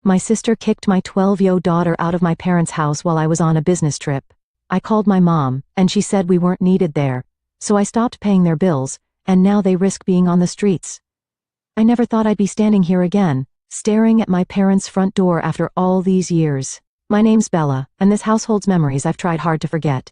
My sister kicked my 12-year-old daughter out of my parents' house while I was on a business trip. I called my mom, and she said we weren't needed there. So I stopped paying their bills, and now they risk being on the streets. I never thought I'd be standing here again, staring at my parents' front door after all these years. My name's Bella, and this house holds memories I've tried hard to forget.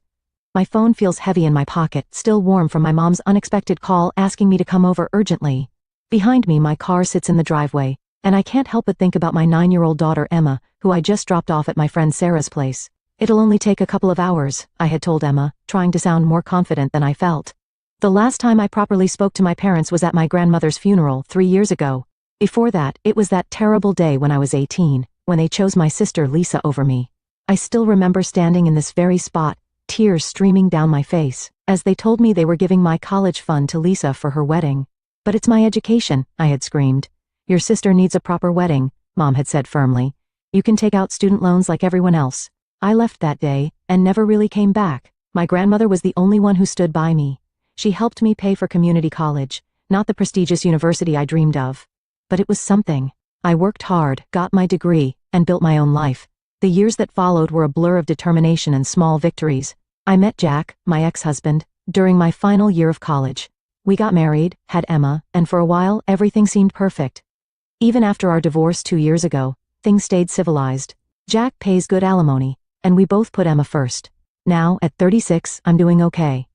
My phone feels heavy in my pocket, still warm from my mom's unexpected call asking me to come over urgently. Behind me, my car sits in the driveway, and I can't help but think about my 9-year-old daughter Emma, who I just dropped off at my friend Sarah's place. It'll only take a couple of hours, I had told Emma, trying to sound more confident than I felt. The last time I properly spoke to my parents was at my grandmother's funeral 3 years ago. Before that, it was that terrible day when I was 18, when they chose my sister Lisa over me. I still remember standing in this very spot, tears streaming down my face, as they told me they were giving my college fund to Lisa for her wedding. But it's my education, I had screamed. Your sister needs a proper wedding, Mom had said firmly. You can take out student loans like everyone else. I left that day, and never really came back. My grandmother was the only one who stood by me. She helped me pay for community college, not the prestigious university I dreamed of. But it was something. I worked hard, got my degree, and built my own life. The years that followed were a blur of determination and small victories. I met Jack, my ex-husband, during my final year of college. We got married, had Emma, and for a while everything seemed perfect. Even after our divorce 2 years ago, things stayed civilized. Jack pays good alimony, and we both put Emma first. Now, at 36, I'm doing okay.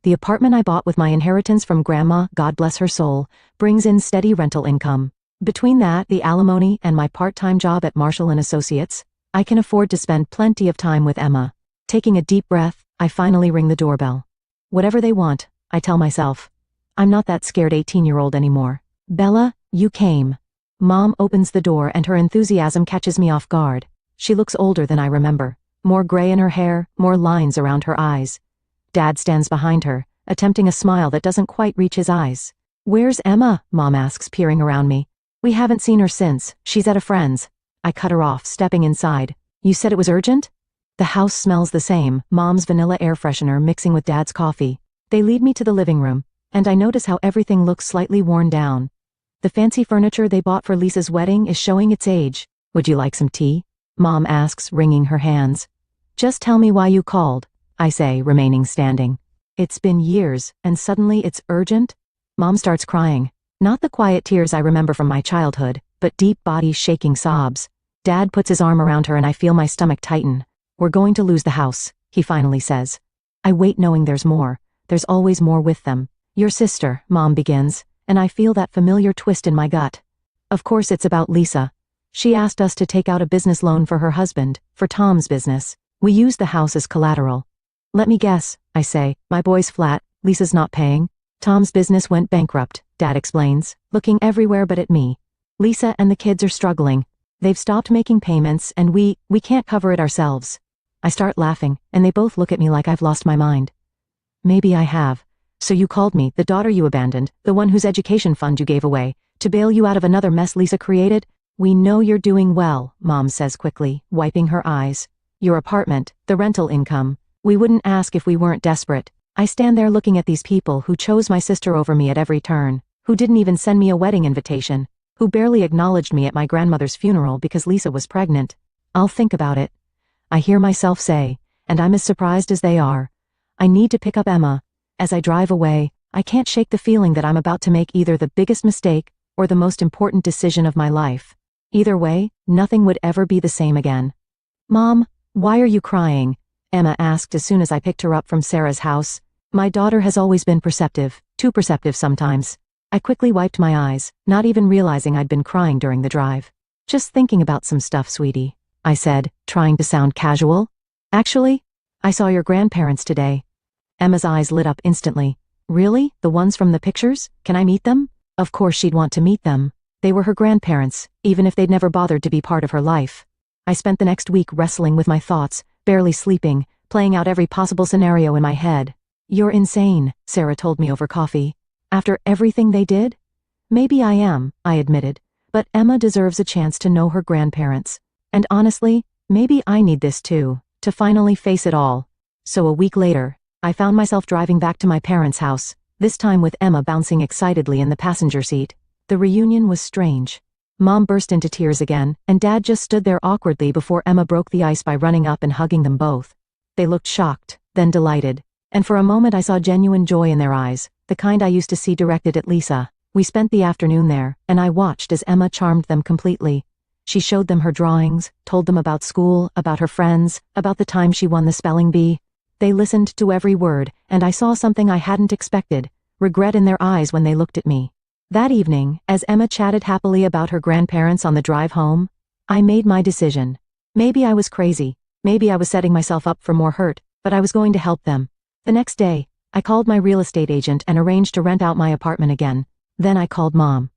The apartment I bought with my inheritance from Grandma, God bless her soul, brings in steady rental income. Between that, the alimony, and my part-time job at Marshall & Associates, I can afford to spend plenty of time with Emma. Taking a deep breath, I finally ring the doorbell. Whatever they want, I tell myself. I'm not that scared 18-year-old anymore. Bella, you came. Mom opens the door and her enthusiasm catches me off guard. She looks older than I remember. More gray in her hair, more lines around her eyes. Dad stands behind her, attempting a smile that doesn't quite reach his eyes. Where's Emma? Mom asks, peering around me. We haven't seen her since. She's at a friend's. I cut her off, stepping inside. You said it was urgent? The house smells the same, Mom's vanilla air freshener mixing with Dad's coffee. They lead me to the living room, and I notice how everything looks slightly worn down. The fancy furniture they bought for Lisa's wedding is showing its age. Would you like some tea? Mom asks, wringing her hands. Just tell me why you called, I say, remaining standing. It's been years, and suddenly it's urgent? Mom starts crying. Not the quiet tears I remember from my childhood, but deep body-shaking sobs. Dad puts his arm around her and I feel my stomach tighten. We're going to lose the house, he finally says. I wait knowing there's more. There's always more with them. Your sister, Mom begins, and I feel that familiar twist in my gut. Of course it's about Lisa. She asked us to take out a business loan for her husband, for Tom's business. We used the house as collateral. Let me guess, I say, my boy's flat, Lisa's not paying. Tom's business went bankrupt, Dad explains, looking everywhere but at me. Lisa and the kids are struggling. They've stopped making payments and we can't cover it ourselves. I start laughing, and they both look at me like I've lost my mind. Maybe I have. So you called me, the daughter you abandoned, the one whose education fund you gave away, to bail you out of another mess Lisa created? We know you're doing well, Mom says quickly, wiping her eyes. Your apartment, the rental income. We wouldn't ask if we weren't desperate. I stand there looking at these people who chose my sister over me at every turn, who didn't even send me a wedding invitation, who barely acknowledged me at my grandmother's funeral because Lisa was pregnant. I'll think about it. I hear myself say, and I'm as surprised as they are. I need to pick up Emma. As I drive away, I can't shake the feeling that I'm about to make either the biggest mistake or the most important decision of my life. Either way, nothing would ever be the same again. Mom, why are you crying? Emma asked as soon as I picked her up from Sarah's house. My daughter has always been perceptive, too perceptive sometimes. I quickly wiped my eyes, not even realizing I'd been crying during the drive. Just thinking about some stuff, sweetie, I said, trying to sound casual. Actually, I saw your grandparents today. Emma's eyes lit up instantly. Really? The ones from the pictures? Can I meet them? Of course she'd want to meet them. They were her grandparents, even if they'd never bothered to be part of her life. I spent the next week wrestling with my thoughts, barely sleeping, playing out every possible scenario in my head. You're insane, Sarah told me over coffee. After everything they did? Maybe I am, I admitted, but Emma deserves a chance to know her grandparents. And honestly, maybe I need this too, to finally face it all. So a week later, I found myself driving back to my parents' house, this time with Emma bouncing excitedly in the passenger seat. The reunion was strange. Mom burst into tears again, and Dad just stood there awkwardly before Emma broke the ice by running up and hugging them both. They looked shocked, then delighted. And for a moment I saw genuine joy in their eyes, the kind I used to see directed at Lisa. We spent the afternoon there, and I watched as Emma charmed them completely. She showed them her drawings, told them about school, about her friends, about the time she won the spelling bee. They listened to every word, and I saw something I hadn't expected, regret in their eyes when they looked at me. That evening, as Emma chatted happily about her grandparents on the drive home, I made my decision. Maybe I was crazy, maybe I was setting myself up for more hurt, but I was going to help them. The next day, I called my real estate agent and arranged to rent out my apartment again. Then I called Mom.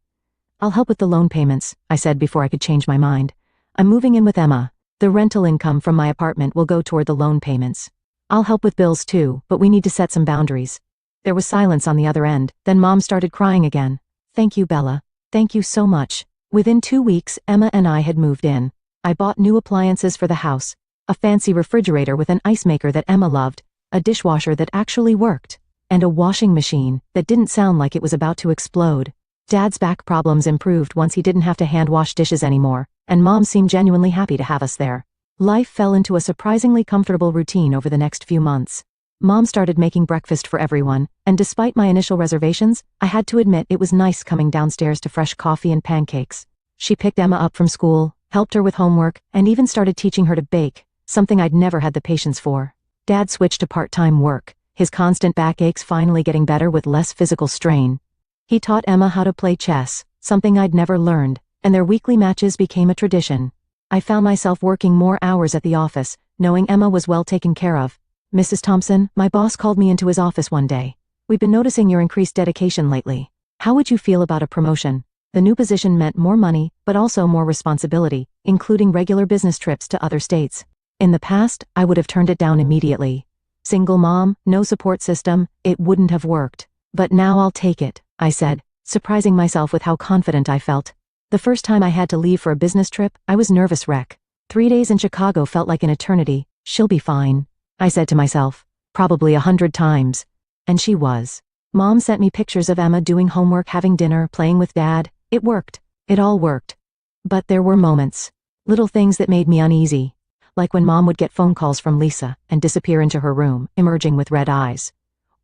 "I'll help with the loan payments," I said before I could change my mind. "I'm moving in with Emma. The rental income from my apartment will go toward the loan payments. I'll help with bills too, but we need to set some boundaries." There was silence on the other end, then Mom started crying again. "Thank you, Bella. Thank you so much." Within 2 weeks, Emma and I had moved in. I bought new appliances for the house. A fancy refrigerator with an ice maker that Emma loved, a dishwasher that actually worked, and a washing machine that didn't sound like it was about to explode. Dad's back problems improved once he didn't have to hand wash dishes anymore, and Mom seemed genuinely happy to have us there. Life fell into a surprisingly comfortable routine over the next few months. Mom started making breakfast for everyone, and despite my initial reservations, I had to admit it was nice coming downstairs to fresh coffee and pancakes. She picked Emma up from school, helped her with homework, and even started teaching her to bake, something I'd never had the patience for. Dad switched to part-time work, his constant backaches finally getting better with less physical strain. He taught Emma how to play chess, something I'd never learned, and their weekly matches became a tradition. I found myself working more hours at the office, knowing Emma was well taken care of. "Mrs. Thompson, my boss called me into his office one day. We've been noticing your increased dedication lately. How would you feel about a promotion?" The new position meant more money, but also more responsibility, including regular business trips to other states. In the past, I would have turned it down immediately. Single mom, no support system, it wouldn't have worked. "But now I'll take it," I said, surprising myself with how confident I felt. The first time I had to leave for a business trip, I was nervous wreck. 3 days in Chicago felt like an eternity. "She'll be fine," I said to myself, probably 100 times. And she was. Mom sent me pictures of Emma doing homework, having dinner, playing with Dad. It worked. It all worked. But there were moments. Little things that made me uneasy. Like when Mom would get phone calls from Lisa and disappear into her room, emerging with red eyes.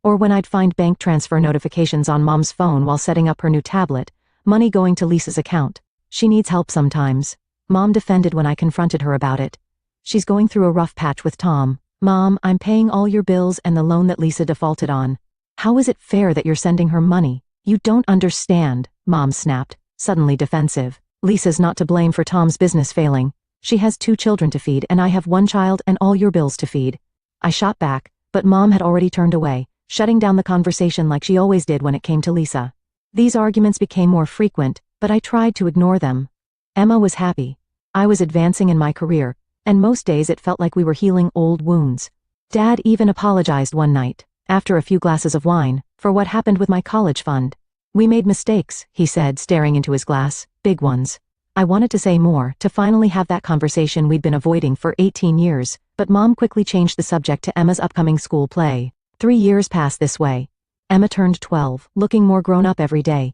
Or when I'd find bank transfer notifications on Mom's phone while setting up her new tablet, money going to Lisa's account. She needs help sometimes. Mom defended when I confronted her about it. "She's going through a rough patch with Tom. Mom, I'm paying all your bills and the loan that Lisa defaulted on. How is it fair that you're sending her money? You don't understand," Mom snapped, suddenly defensive. "Lisa's not to blame for Tom's business failing. She has 2 children to feed and I have 1 child and all your bills to feed." I shot back, but Mom had already turned away, shutting down the conversation like she always did when it came to Lisa. These arguments became more frequent, but I tried to ignore them. Emma was happy. I was advancing in my career, and most days it felt like we were healing old wounds. Dad even apologized one night, after a few glasses of wine, for what happened with my college fund. "We made mistakes," he said, staring into his glass, "big ones." I wanted to say more, to finally have that conversation we'd been avoiding for 18 years, but Mom quickly changed the subject to Emma's upcoming school play. 3 years passed this way. Emma turned 12, looking more grown up every day.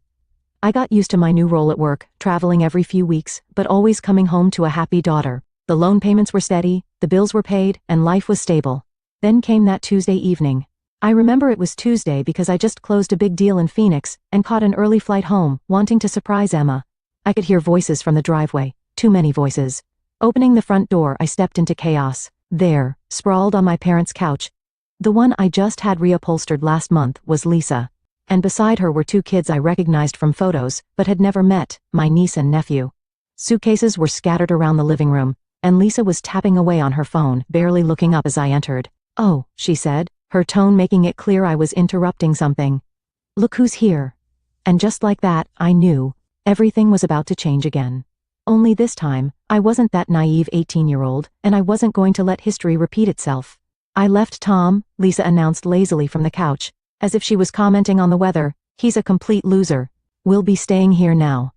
I got used to my new role at work, traveling every few weeks, but always coming home to a happy daughter. The loan payments were steady, the bills were paid, and life was stable. Then came that Tuesday evening. I remember it was Tuesday because I just closed a big deal in Phoenix and caught an early flight home, wanting to surprise Emma. I could hear voices from the driveway, too many voices. Opening the front door, I stepped into chaos. There, sprawled on my parents' couch, the one I just had reupholstered last month, was Lisa. And beside her were 2 kids I recognized from photos, but had never met, my niece and nephew. Suitcases were scattered around the living room, and Lisa was tapping away on her phone, barely looking up as I entered. "Oh," she said, her tone making it clear I was interrupting something. "Look who's here." And just like that, I knew everything was about to change again. Only this time, I wasn't that naive 18-year-old, and I wasn't going to let history repeat itself. "I left Tom," Lisa announced lazily from the couch, as if she was commenting on the weather. "He's a complete loser. We'll be staying here now."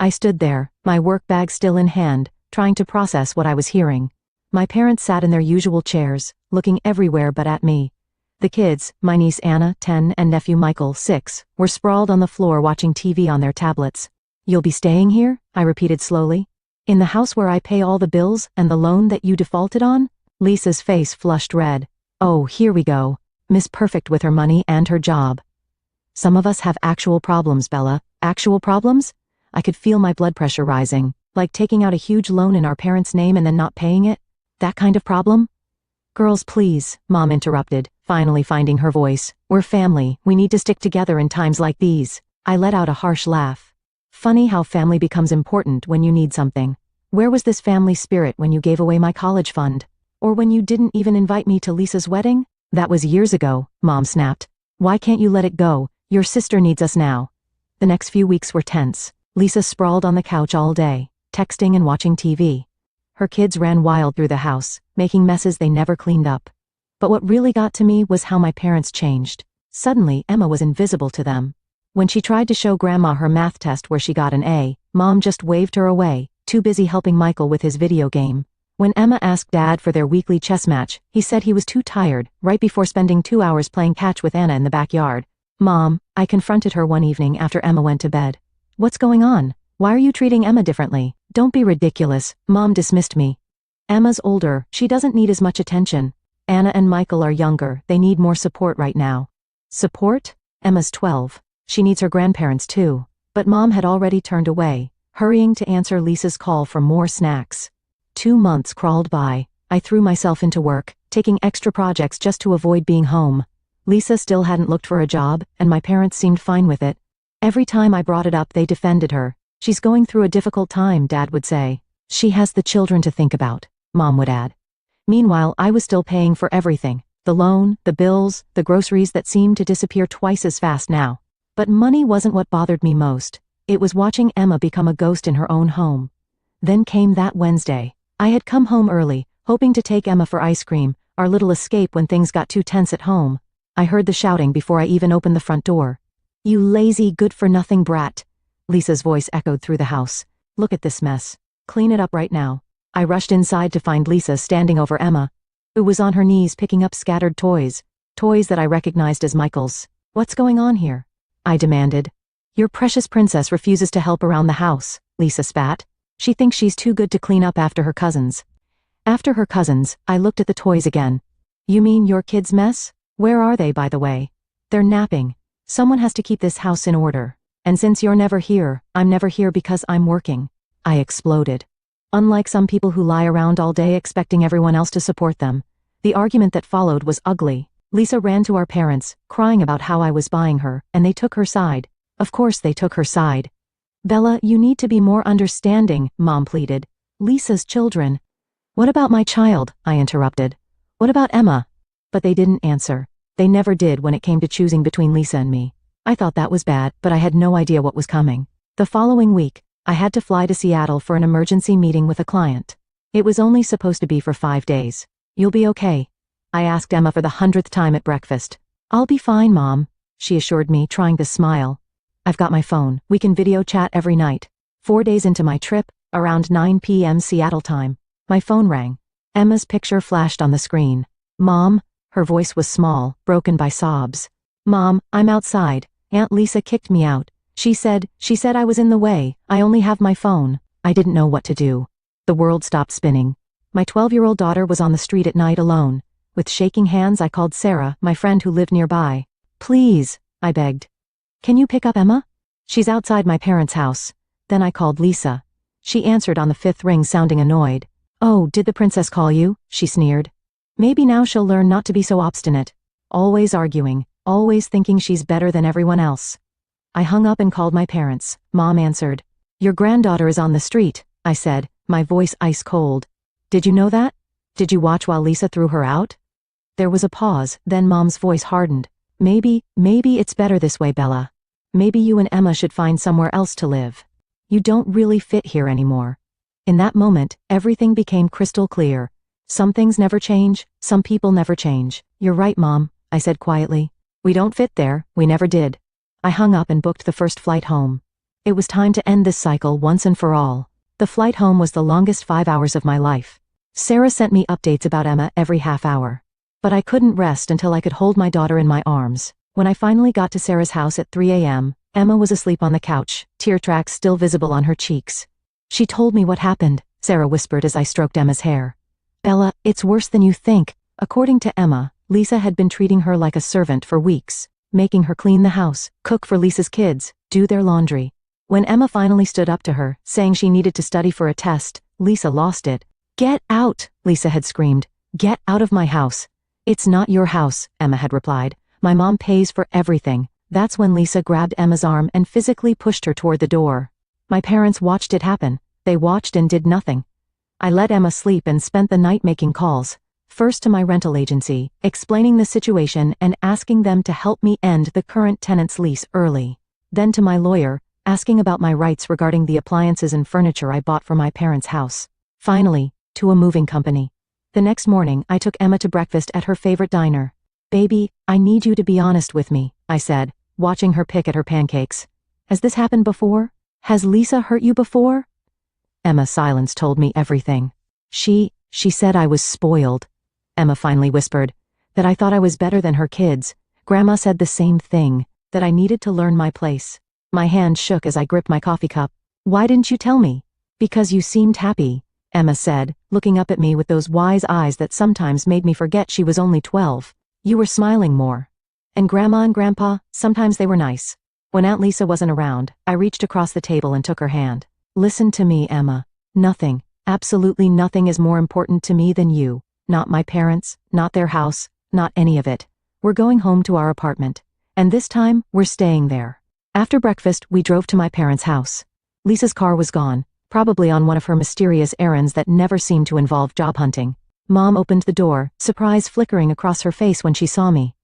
I stood there, my work bag still in hand, trying to process what I was hearing. My parents sat in their usual chairs, looking everywhere but at me. The kids, my niece Anna, 10, and nephew Michael, 6, were sprawled on the floor watching TV on their tablets. You'll be staying here? I repeated slowly. In the house where I pay all the bills and the loan that you defaulted on? Lisa's face flushed red. Oh, here we go. Miss Perfect with her money and her job. Some of us have actual problems, Bella. Actual problems? I could feel my blood pressure rising, like taking out a huge loan in our parents' name and then not paying it. That kind of problem? Girls, please, Mom interrupted, finally finding her voice. We're family. We need to stick together in times like these. I let out a harsh laugh. Funny how family becomes important when you need something. Where was this family spirit when you gave away my college fund? Or when you didn't even invite me to Lisa's wedding? That was years ago, Mom snapped. Why can't you let it go? Your sister needs us now. The next few weeks were tense. Lisa sprawled on the couch all day, texting and watching TV. Her kids ran wild through the house, making messes they never cleaned up. But what really got to me was how my parents changed. Suddenly, Emma was invisible to them. When she tried to show Grandma her math test where she got an A, Mom just waved her away, too busy helping Michael with his video game. When Emma asked Dad for their weekly chess match, he said he was too tired, right before spending 2 hours playing catch with Anna in the backyard. Mom, I confronted her one evening after Emma went to bed. What's going on? Why are you treating Emma differently? Don't be ridiculous, Mom dismissed me. Emma's older, she doesn't need as much attention. Anna and Michael are younger, they need more support right now. Support? Emma's 12. She needs her grandparents too. But Mom had already turned away, hurrying to answer Lisa's call for more snacks. 2 months crawled by. I threw myself into work, taking extra projects just to avoid being home. Lisa still hadn't looked for a job, and my parents seemed fine with it. Every time I brought it up, they defended her. She's going through a difficult time, Dad would say. She has the children to think about, Mom would add. Meanwhile, I was still paying for everything. The loan, the bills, the groceries that seemed to disappear twice as fast now. But money wasn't what bothered me most. It was watching Emma become a ghost in her own home. Then came that Wednesday. I had come home early, hoping to take Emma for ice cream, our little escape when things got too tense at home. I heard the shouting before I even opened the front door. You lazy, good-for-nothing brat. Lisa's voice echoed through the house. Look at this mess. Clean it up right now. I rushed inside to find Lisa standing over Emma, who was on her knees picking up scattered toys. Toys that I recognized as Michael's. What's going on here? I demanded. Your precious princess refuses to help around the house, Lisa spat. She thinks she's too good to clean up after her cousins. After her cousins, I looked at the toys again. You mean your kids' mess? Where are they, by the way? They're napping. Someone has to keep this house in order. And since you're never here, I'm never here because I'm working. I exploded. Unlike some people who lie around all day expecting everyone else to support them, the argument that followed was ugly. Lisa ran to our parents, crying about how I was buying her, and they took her side. Of course they took her side. Bella, you need to be more understanding, Mom pleaded. Lisa's children. What about my child? I interrupted. What about Emma? But they didn't answer. They never did when it came to choosing between Lisa and me. I thought that was bad, but I had no idea what was coming. The following week, I had to fly to Seattle for an emergency meeting with a client. It was only supposed to be for 5 days. You'll be okay? I asked Emma for the 100th time at breakfast. I'll be fine, Mom, she assured me, trying to smile. I've got my phone. We can video chat every night. 4 days into my trip, around 9 p.m. Seattle time, my phone rang. Emma's picture flashed on the screen. Mom, her voice was small, broken by sobs. Mom, I'm outside. Aunt Lisa kicked me out. She said I was in the way. I only have my phone. I didn't know what to do. The world stopped spinning. My 12-year-old daughter was on the street at night alone. With shaking hands, I called Sarah, my friend who lived nearby. Please, I begged. Can you pick up Emma? She's outside my parents' house. Then I called Lisa. She answered on the 5th ring, sounding annoyed. Oh, did the princess call you? She sneered. Maybe now she'll learn not to be so obstinate. Always arguing, always thinking she's better than everyone else. I hung up and called my parents. Mom answered. Your granddaughter is on the street, I said, my voice ice cold. Did you know that? Did you watch while Lisa threw her out? There was a pause, then Mom's voice hardened. Maybe it's better this way, Bella. Maybe you and Emma should find somewhere else to live. You don't really fit here anymore. In that moment, everything became crystal clear. Some things never change, some people never change. You're right, Mom, I said quietly. We don't fit there, we never did. I hung up and booked the first flight home. It was time to end this cycle once and for all. The flight home was the longest 5 hours of my life. Sarah sent me updates about Emma every half hour. But I couldn't rest until I could hold my daughter in my arms. When I finally got to Sarah's house at 3 a.m., Emma was asleep on the couch, tear tracks still visible on her cheeks. She told me what happened, Sarah whispered as I stroked Emma's hair. Bella, it's worse than you think. According to Emma, Lisa had been treating her like a servant for weeks, making her clean the house, cook for Lisa's kids, do their laundry. When Emma finally stood up to her, saying she needed to study for a test, Lisa lost it. Get out, Lisa had screamed. Get out of my house. It's not your house, Emma had replied. My mom pays for everything. That's when Lisa grabbed Emma's arm and physically pushed her toward the door. My parents watched it happen. They watched and did nothing. I let Emma sleep and spent the night making calls. First to my rental agency, explaining the situation and asking them to help me end the current tenant's lease early. Then to my lawyer, asking about my rights regarding the appliances and furniture I bought for my parents' house. Finally, to a moving company. The next morning, I took Emma to breakfast at her favorite diner. Baby, I need you to be honest with me, I said, watching her pick at her pancakes. Has this happened before? Has Lisa hurt you before? Emma's silence told me everything. She said I was spoiled. Emma finally whispered, that I thought I was better than her kids. Grandma said the same thing, that I needed to learn my place. My hand shook as I gripped my coffee cup. Why didn't you tell me? Because you seemed happy, Emma said, looking up at me with those wise eyes that sometimes made me forget she was only 12. You were smiling more. And Grandma and Grandpa, sometimes they were nice. When Aunt Lisa wasn't around, I reached across the table and took her hand. Listen to me, Emma. Nothing, absolutely nothing is more important to me than you. Not my parents, not their house, not any of it. We're going home to our apartment. And this time, we're staying there. After breakfast, we drove to my parents' house. Lisa's car was gone, probably on one of her mysterious errands that never seemed to involve job hunting. Mom opened the door, surprise flickering across her face when she saw me.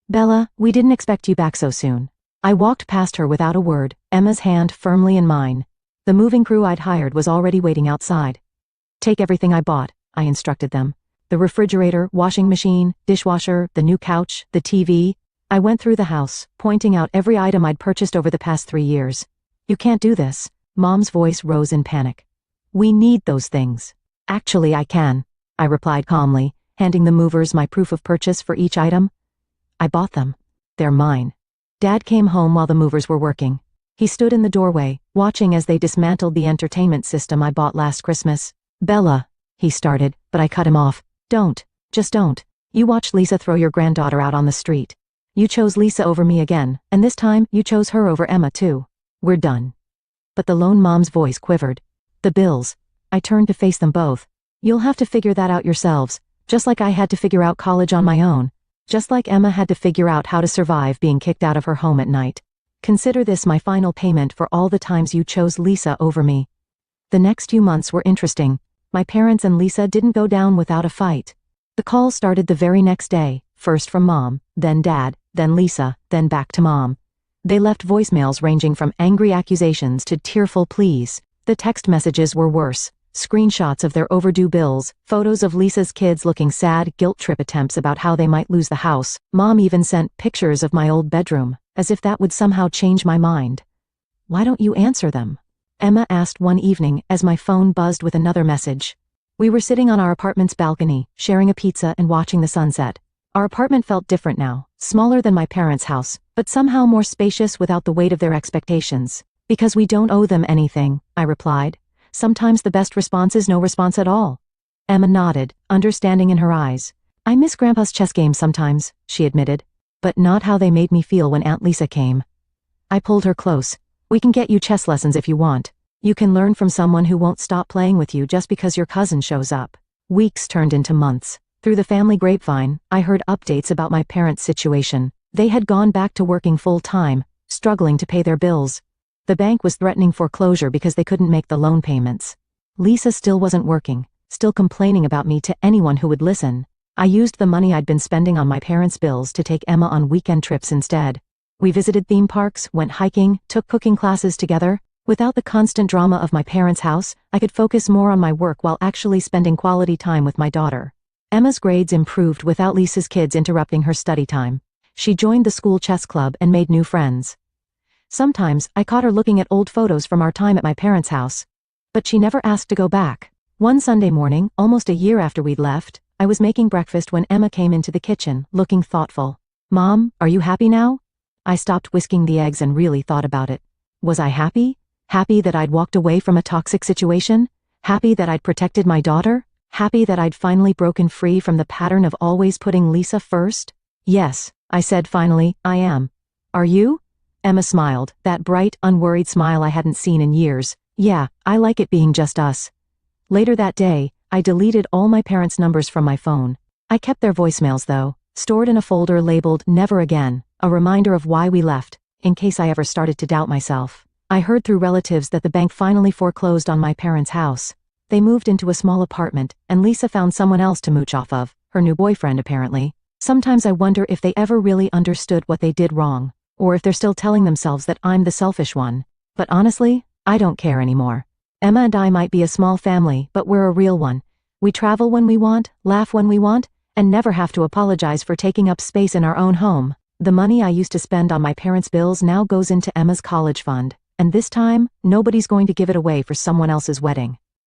Bella, we didn't expect you back so soon. I walked past her without a word, Emma's hand firmly in mine. The moving crew I'd hired was already waiting outside. Take everything I bought, I instructed them. The refrigerator, washing machine, dishwasher, the new couch, the TV. I went through the house, pointing out every item I'd purchased over the past 3 years. You can't do this. Mom's voice rose in panic. We need those things. Actually, I can, I replied calmly, handing the movers my proof of purchase for each item. I bought them. They're mine. Dad came home while the movers were working. He stood in the doorway, watching as they dismantled the entertainment system I bought last Christmas. Bella, he started, but I cut him off. Just don't. You watched Lisa throw your granddaughter out on the street. You chose Lisa over me again, and this time you chose her over Emma too. We're done. But the lone mom's voice quivered. The bills. I turned to face them both. You'll have to figure that out yourselves, just like I had to figure out college on my own. Just like Emma had to figure out how to survive being kicked out of her home at night. Consider this my final payment for all the times you chose Lisa over me. The next few months were interesting. My parents and Lisa didn't go down without a fight. The call started the very next day, first from Mom, then Dad, then Lisa, then back to Mom. They left voicemails ranging from angry accusations to tearful pleas. The text messages were worse. Screenshots of their overdue bills, photos of Lisa's kids looking sad, guilt trip attempts about how they might lose the house. Mom even sent pictures of my old bedroom, as if that would somehow change my mind. Why don't you answer them? Emma asked one evening as my phone buzzed with another message. We were sitting on our apartment's balcony, sharing a pizza and watching the sunset. Our apartment felt different now, smaller than my parents' house, but somehow more spacious without the weight of their expectations. Because we don't owe them anything, I replied. Sometimes the best response is no response at all. Emma nodded, understanding in her eyes. I miss Grandpa's chess games sometimes, she admitted. But not how they made me feel when Aunt Lisa came. I pulled her close. We can get you chess lessons if you want. You can learn from someone who won't stop playing with you just because your cousin shows up. Weeks turned into months. Through the family grapevine, I heard updates about my parents' situation. They had gone back to working full-time, struggling to pay their bills. The bank was threatening foreclosure because they couldn't make the loan payments. Lisa still wasn't working, still complaining about me to anyone who would listen. I used the money I'd been spending on my parents' bills to take Emma on weekend trips instead. We visited theme parks, went hiking, took cooking classes together. Without the constant drama of my parents' house, I could focus more on my work while actually spending quality time with my daughter. Emma's grades improved without Lisa's kids interrupting her study time. She joined the school chess club and made new friends. Sometimes, I caught her looking at old photos from our time at my parents' house. But she never asked to go back. One Sunday morning, almost a year after we'd left, I was making breakfast when Emma came into the kitchen, looking thoughtful. Mom, are you happy now? I stopped whisking the eggs and really thought about it. Was I happy? Happy that I'd walked away from a toxic situation? Happy that I'd protected my daughter? Happy that I'd finally broken free from the pattern of always putting Lisa first? Yes, I said finally, I am. Are you? Emma smiled, that bright, unworried smile I hadn't seen in years. Yeah, I like it being just us. Later that day, I deleted all my parents' numbers from my phone. I kept their voicemails though, stored in a folder labeled Never Again, a reminder of why we left, in case I ever started to doubt myself. I heard through relatives that the bank finally foreclosed on my parents' house. They moved into a small apartment, and Lisa found someone else to mooch off of, her new boyfriend apparently. Sometimes I wonder if they ever really understood what they did wrong, or if they're still telling themselves that I'm the selfish one. But honestly, I don't care anymore. Emma and I might be a small family, but we're a real one. We travel when we want, laugh when we want, and never have to apologize for taking up space in our own home. The money I used to spend on my parents' bills now goes into Emma's college fund, and this time, nobody's going to give it away for someone else's wedding.